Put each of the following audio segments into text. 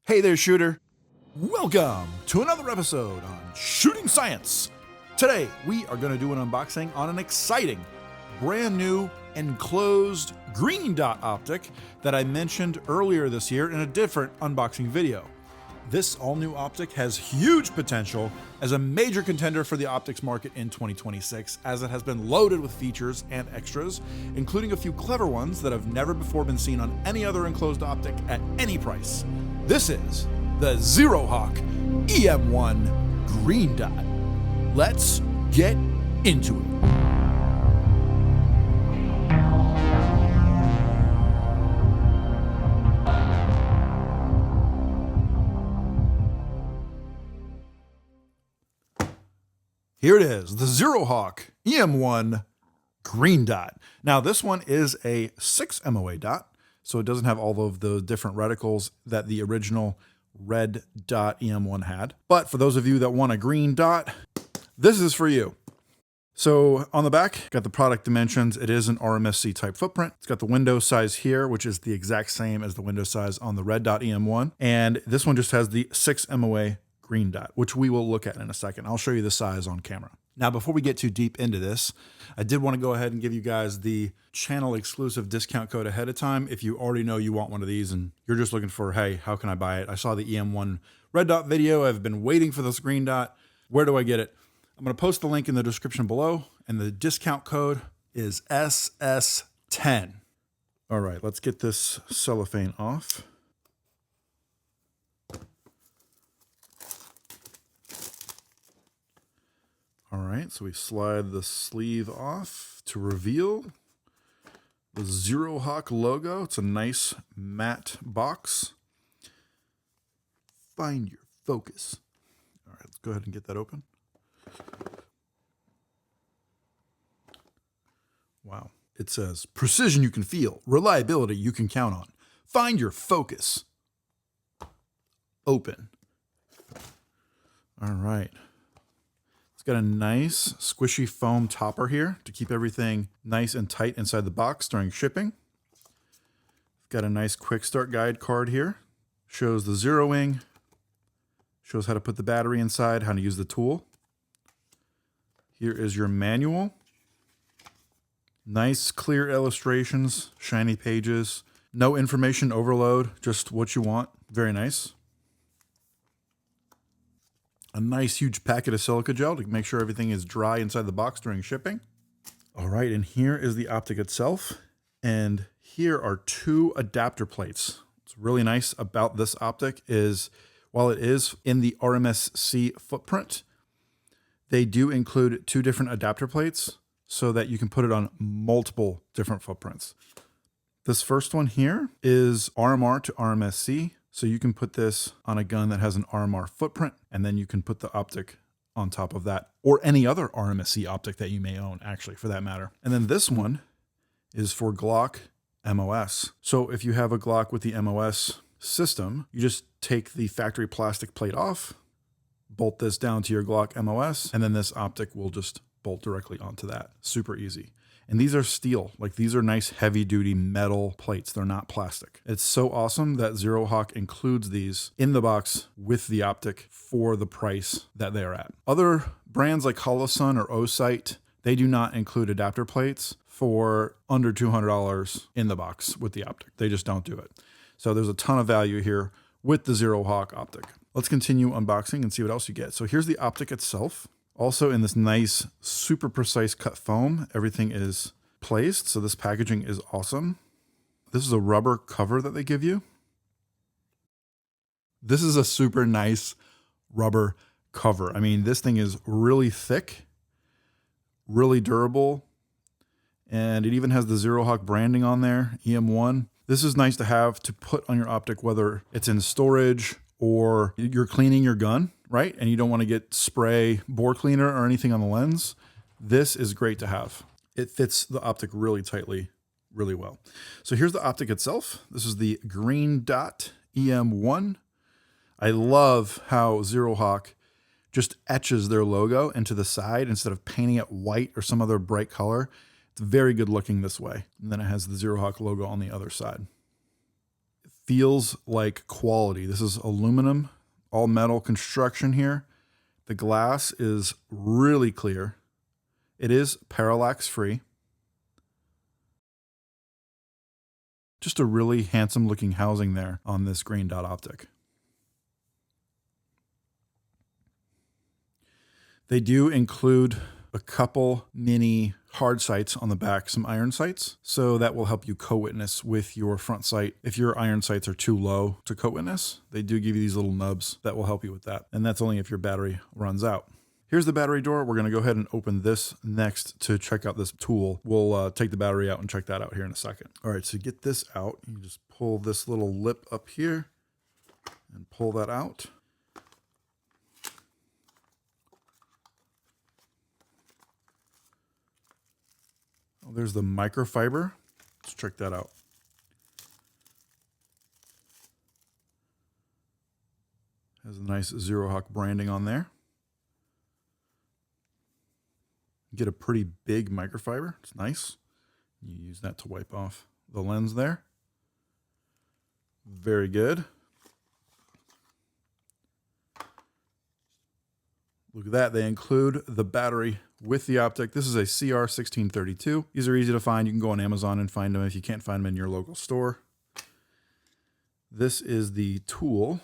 Hey there, shooter. Welcome to another episode on Shooting Science. Today, we are going to do an unboxing on an exciting, brand new, enclosed green dot optic that I mentioned earlier this year in a different unboxing video. This all-new optic has huge potential as a major contender for the optics market in 2026, as it has been loaded with features and extras, including a few clever ones that have never before been seen on any other enclosed optic at any price. This is the ZEROHAWK EM1 green dot. Let's get into it. Here it is, the ZEROHAWK EM1 green dot. Now this one is a 6 MOA dot, so it doesn't have all of the different reticles that the original red dot EM1 had. But for those of you that want a green dot, this is for you. So on the back, got the product dimensions. It is an RMSc type footprint. It's got the window size here, which is the exact same as the window size on the red dot EM1. And this one just has the 6 MOA green dot, which we will look at in a second. I'll show you the size on camera. Now, before we get too deep into this, I did want to go ahead and give you guys the channel exclusive discount code ahead of time. If you already know you want one of these and you're just looking for, hey, how can I buy it? I saw the EM1 red dot video. I've been waiting for this green dot. Where do I get it? I'm going to post the link in the description below, and the discount code is SS10. All right, let's get this cellophane off. All right, so we slide the sleeve off to reveal the ZEROHAWK logo. It's a nice matte box. Find your focus. All right, let's go ahead and get that open. Wow. It says, precision you can feel, reliability you can count on. Find your focus. Open. All right. Got a nice squishy foam topper here to keep everything nice and tight inside the box during shipping. Got a nice quick start guide card here. Shows the zeroing, shows how to put the battery inside, how to use the tool. Here is your manual. Nice clear illustrations, shiny pages, no information overload, just what you want. Very nice. A nice huge packet of silica gel to make sure everything is dry inside the box during shipping. All right, and here is the optic itself. And here are 2 adapter plates. What's really nice about this optic is while it is in the RMSc footprint, they do include 2 different adapter plates so that you can put it on multiple different footprints. This first one here is RMR to RMSc. So you can put this on a gun that has an RMR footprint, and then you can put the optic on top of that, or any other RMSc optic that you may own, actually, for that matter. And then this one is for Glock MOS. So if you have a Glock with the MOS system, you just take the factory plastic plate off, bolt this down to your Glock MOS, and then this optic will just bolt directly onto that. Super easy. And these are steel, like these are nice heavy duty metal plates. They're not plastic. It's so awesome that ZEROHAWK includes these in the box with the optic for the price that they are at. Other brands like Holosun or Osight, they do not include adapter plates for under $200 in the box with the optic. They just don't do it. So there's a ton of value here with the ZEROHAWK optic. Let's continue unboxing and see what else you get. So here's the optic itself. Also in this nice, super precise cut foam, everything is placed. So this packaging is awesome. This is a rubber cover that they give you. This is a super nice rubber cover. I mean, this thing is really thick, really durable, and it even has the ZEROHAWK branding on there, EM1. This is nice to have to put on your optic, whether it's in storage or you're cleaning your gun, right? And you don't want to get spray, bore cleaner, or anything on the lens. This is great to have. It fits the optic really tightly, really well. So here's the optic itself. This is the green dot EM1. I love how ZEROHAWK just etches their logo into the side instead of painting it white or some other bright color. It's very good looking this way. And then it has the ZEROHAWK logo on the other side. It feels like quality. This is aluminum, all metal construction here. The glass is really clear. It is parallax free. Just a really handsome looking housing there on this green dot optic. They do include a couple mini hard sights on the back, some iron sights, so that will help you co-witness with your front sight. If your iron sights are too low to co-witness, they do give you these little nubs that will help you with that. And that's only if your battery runs out. Here's the battery door. We're going to go ahead and open this next to check out this tool. We'll take the battery out and check that out here in a second. All right, so get this out. You just pull this little lip up here and pull that out. Oh, there's the microfiber. Let's check that out. Has a nice ZEROHAWK branding on there. Get a pretty big microfiber. It's nice. You use that to wipe off the lens there. Very good. Look at that. They include the battery with the optic. This is a CR1632. These are easy to find. You can go on Amazon and find them if you can't find them in your local store. This is the tool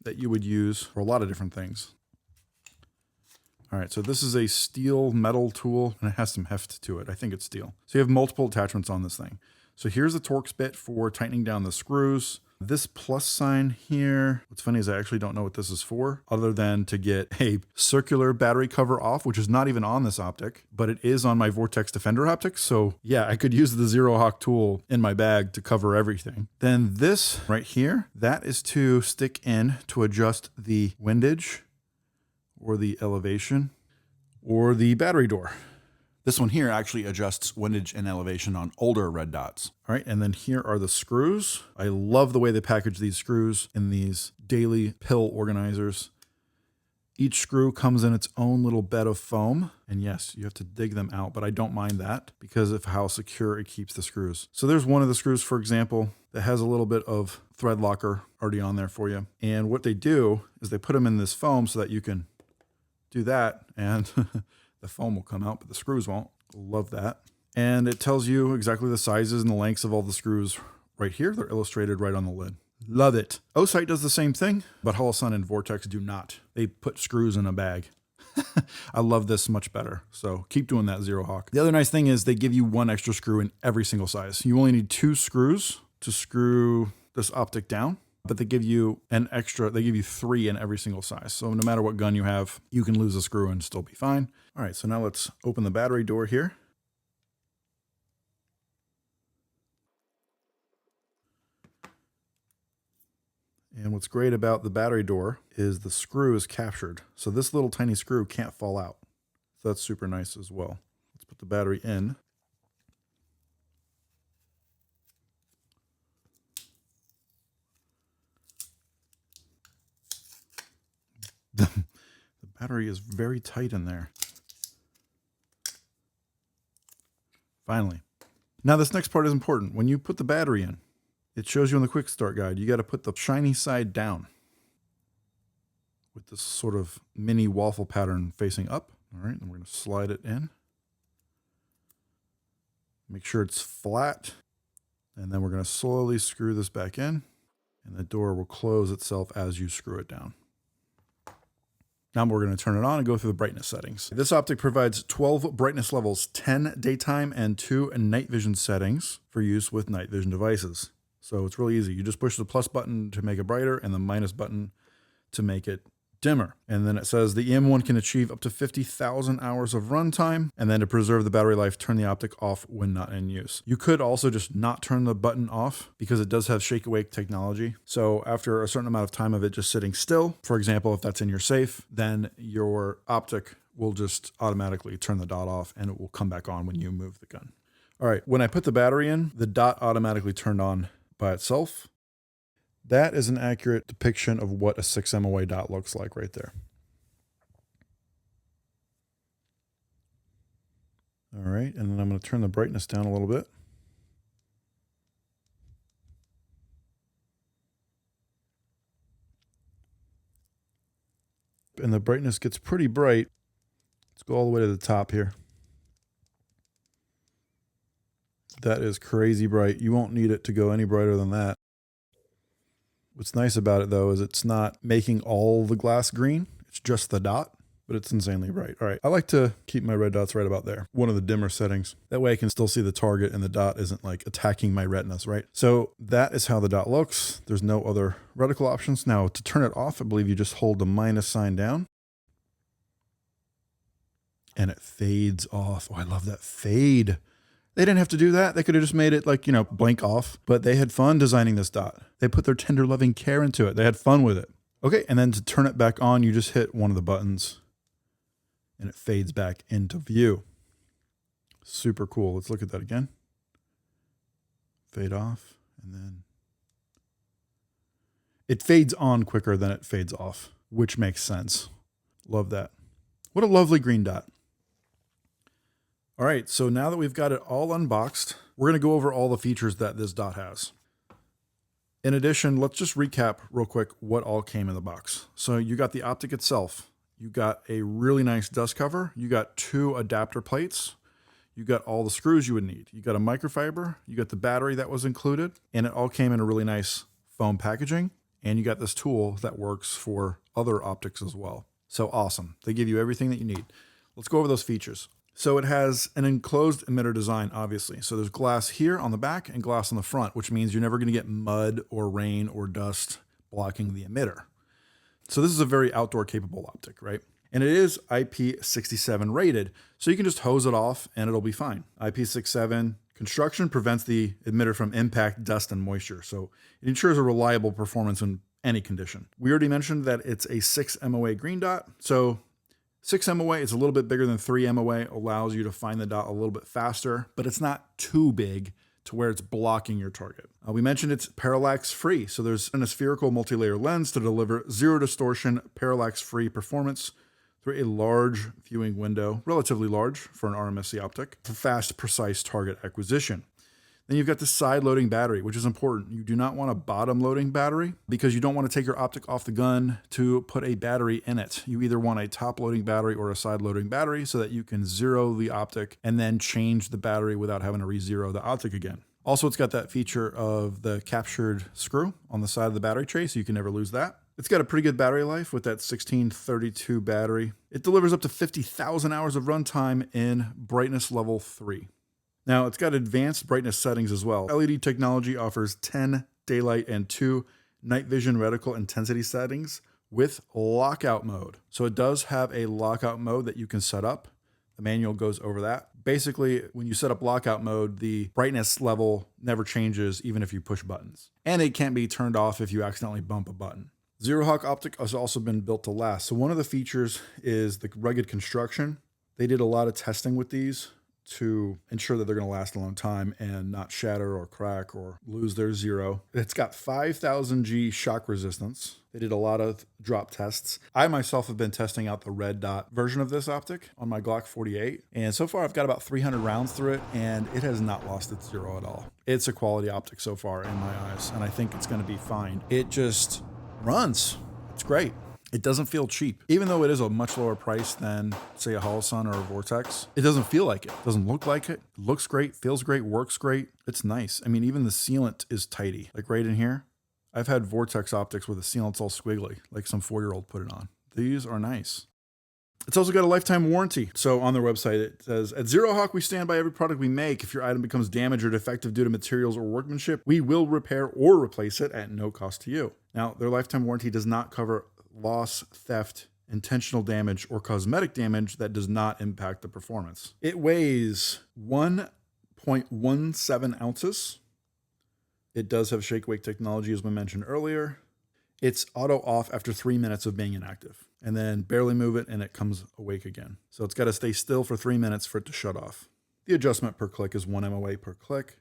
that you would use for a lot of different things. All right, so this is a steel metal tool and it has some heft to it. I think it's steel. So you have multiple attachments on this thing. So here's the Torx bit for tightening down the screws. This plus sign here, what's funny is I actually don't know what this is for, other than to get a circular battery cover off, which is not even on this optic, but it is on my Vortex Defender optic. So yeah, I could use the ZEROHAWK tool in my bag to cover everything. Then this right here, that is to stick in to adjust the windage or the elevation or the battery door. This one here actually adjusts windage and elevation on older red dots. All right, and then here are the screws. I love the way they package these screws in these daily pill organizers. Each screw comes in its own little bed of foam. And yes, you have to dig them out, but I don't mind that because of how secure it keeps the screws. So there's one of the screws, for example, that has a little bit of thread locker already on there for you. And what they do is they put them in this foam so that you can do that and the foam will come out, but the screws won't. Love that. And it tells you exactly the sizes and the lengths of all the screws right here. They're illustrated right on the lid. Love it. Osight does the same thing, but Holosun and Vortex do not. They put screws in a bag. I love this much better. So keep doing that, ZEROHAWK. The other nice thing is they give you one extra screw in every single size. You only need 2 screws to screw this optic down, but they give you an extra, they give you 3 in every single size. So no matter what gun you have, you can lose a screw and still be fine. All right, so now let's open the battery door here. And what's great about the battery door is the screw is captured. So this little tiny screw can't fall out. So that's super nice as well. Let's put the battery in. The battery is very tight in there. Finally. Now this next part is important. When you put the battery in, it shows you on the quick start guide, you got to put the shiny side down with this sort of mini waffle pattern facing up. All right, and we're going to slide it in. Make sure it's flat. And then we're going to slowly screw this back in and the door will close itself as you screw it down. Now we're going to turn it on and go through the brightness settings. This optic provides 12 brightness levels, 10 daytime and 2 night vision settings for use with night vision devices. So it's really easy. You just push the plus button to make it brighter and the minus button to make it dimmer. And then it says the EM1 can achieve up to 50,000 hours of runtime. And then to preserve the battery life, turn the optic off when not in use. You could also just not turn the button off because it does have shake awake technology. So after a certain amount of time of it just sitting still, for example, if that's in your safe, then your optic will just automatically turn the dot off and it will come back on when you move the gun. All right, when I put the battery in, the dot automatically turned on by itself. That is an accurate depiction of what a 6 MOA dot looks like right there. All right, and then I'm going to turn the brightness down a little bit. and the brightness gets pretty bright. Let's go all the way to the top here. That is crazy bright. You won't need it to go any brighter than that. What's nice about it though is it's not making all the glass green. It's just the dot, but it's insanely bright. All right, I like to keep my red dots right about there. One of the dimmer settings. That way I can still see the target and the dot isn't like attacking my retinas, right? So that is how the dot looks. There's no other reticle options. Now to turn it off, I believe you just hold the minus sign down and it fades off. Oh, I love that fade. They didn't have to do that. They could have just made it like, you know, blank off, but they had fun designing this dot. They put their tender loving care into it. They had fun with it. Okay, and then to turn it back on, you just hit one of the buttons and it fades back into view. Super cool. Let's look at that again. Fade off, and then it fades on quicker than it fades off, which makes sense. Love that. What a lovely green dot. All right, so now that we've got it all unboxed, we're going to go over all the features that this dot has. In addition, let's just recap real quick what all came in the box. So you got the optic itself. You got a really nice dust cover. You got 2 adapter plates. You got all the screws you would need. You got a microfiber. You got the battery that was included. And it all came in a really nice foam packaging. And you got this tool that works for other optics as well. So awesome. They give you everything that you need. Let's go over those features. So it has an enclosed emitter design, obviously. So there's glass here on the back and glass on the front, which means you're never going to get mud or rain or dust blocking the emitter. So this is a very outdoor capable optic, right? And it is IP67 rated, so you can just hose it off and it'll be fine. IP67 construction prevents the emitter from impact, dust, and moisture. So it ensures a reliable performance in any condition. We already mentioned that it's a 6 MOA green dot. So 6 MOA is a little bit bigger than 3 MOA, allows you to find the dot a little bit faster, but it's not too big to where it's blocking your target. We mentioned it's parallax-free, so there's an spherical multi-layer lens to deliver zero distortion, parallax-free performance through a large viewing window, relatively large for an RMSc optic, for fast, precise target acquisition. Then you've got the side-loading battery, which is important. You do not want a bottom-loading battery because you don't want to take your optic off the gun to put a battery in it. You either want a top-loading battery or a side-loading battery so that you can zero the optic and then change the battery without having to re-zero the optic again. Also, it's got that feature of the captured screw on the side of the battery tray, so you can never lose that. It's got a pretty good battery life with that 1632 battery. It delivers up to 50,000 hours of runtime in brightness level 3. Now, it's got advanced brightness settings as well. LED technology offers 10 daylight and 2 night vision reticle intensity settings with lockout mode. So it does have a lockout mode that you can set up. The manual goes over that. Basically, when you set up lockout mode, the brightness level never changes even if you push buttons. And it can't be turned off if you accidentally bump a button. ZEROHAWK optic has also been built to last. So one of the features is the rugged construction. They did a lot of testing with these to ensure that they're going to last a long time and not shatter or crack or lose their zero. It's got 5000 G shock resistance. They did a lot of drop tests. I myself have been testing out the red dot version of this optic on my Glock 48. And so far I've got about 300 rounds through it and it has not lost its zero at all. It's a quality optic so far in my eyes, and I think it's going to be fine. It just runs. It's great. It doesn't feel cheap. Even though it is a much lower price than, say, a Holosun or a Vortex, it doesn't feel like it. It doesn't look like it. It looks great, feels great, works great. It's nice. I mean, even the sealant is tidy. Like right in here, I've had Vortex optics where the sealant's all squiggly, like some 4-year-old put it on. These are nice. It's also got a lifetime warranty. So on their website, it says, at ZEROHAWK, we stand by every product we make. If your item becomes damaged or defective due to materials or workmanship, we will repair or replace it at no cost to you. Now, their lifetime warranty does not cover loss, theft, intentional damage, or cosmetic damage that does not impact the performance. It weighs 1.17 ounces. It does have shake wake technology, as we mentioned earlier. It's auto off after 3 minutes of being inactive, and then barely move it and it comes awake again. So it's got to stay still for 3 minutes for it to shut off. The adjustment per click is 1 MOA per click.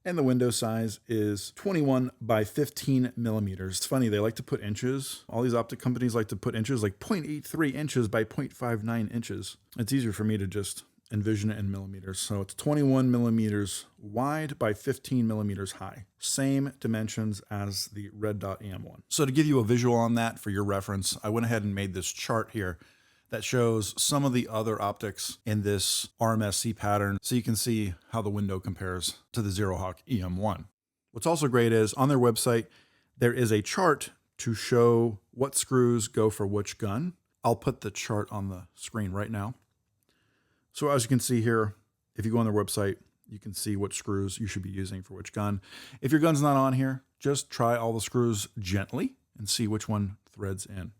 And the window size is 21 by 15 millimeters. It's funny, they like to put inches. All these optic companies like to put inches, like 0.83 inches by 0.59 inches. It's easier for me to just envision it in millimeters. So it's 21 millimeters wide by 15 millimeters high. Same dimensions as the red dot EM1. So to give you a visual on that for your reference, I went ahead and made this chart here that shows some of the other optics in this RMSc pattern, so you can see how the window compares to the ZEROHAWK EM1. What's also great is on their website, there is a chart to show what screws go for which gun. I'll put the chart on the screen right now. So as you can see here, if you go on their website, you can see what screws you should be using for which gun. If your gun's not on here, just try all the screws gently and see which one threads in.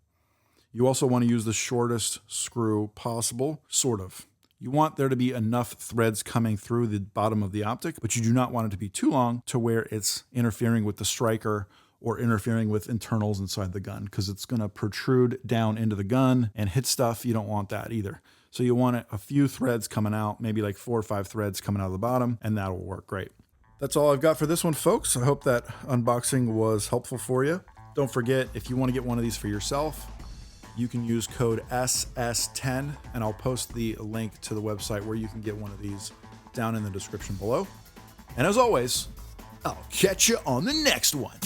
You also want to use the shortest screw possible, sort of. You want there to be enough threads coming through the bottom of the optic, but you do not want it to be too long to where it's interfering with the striker or interfering with internals inside the gun, because it's going to protrude down into the gun and hit stuff. You don't want that either. So you want a few threads coming out, maybe like 4 or 5 threads coming out of the bottom, and that'll work great. That's all I've got for this one, folks. I hope that unboxing was helpful for you. Don't forget, if you want to get one of these for yourself, you can use code SS10, and I'll post the link to the website where you can get one of these down in the description below. And as always, I'll catch you on the next one.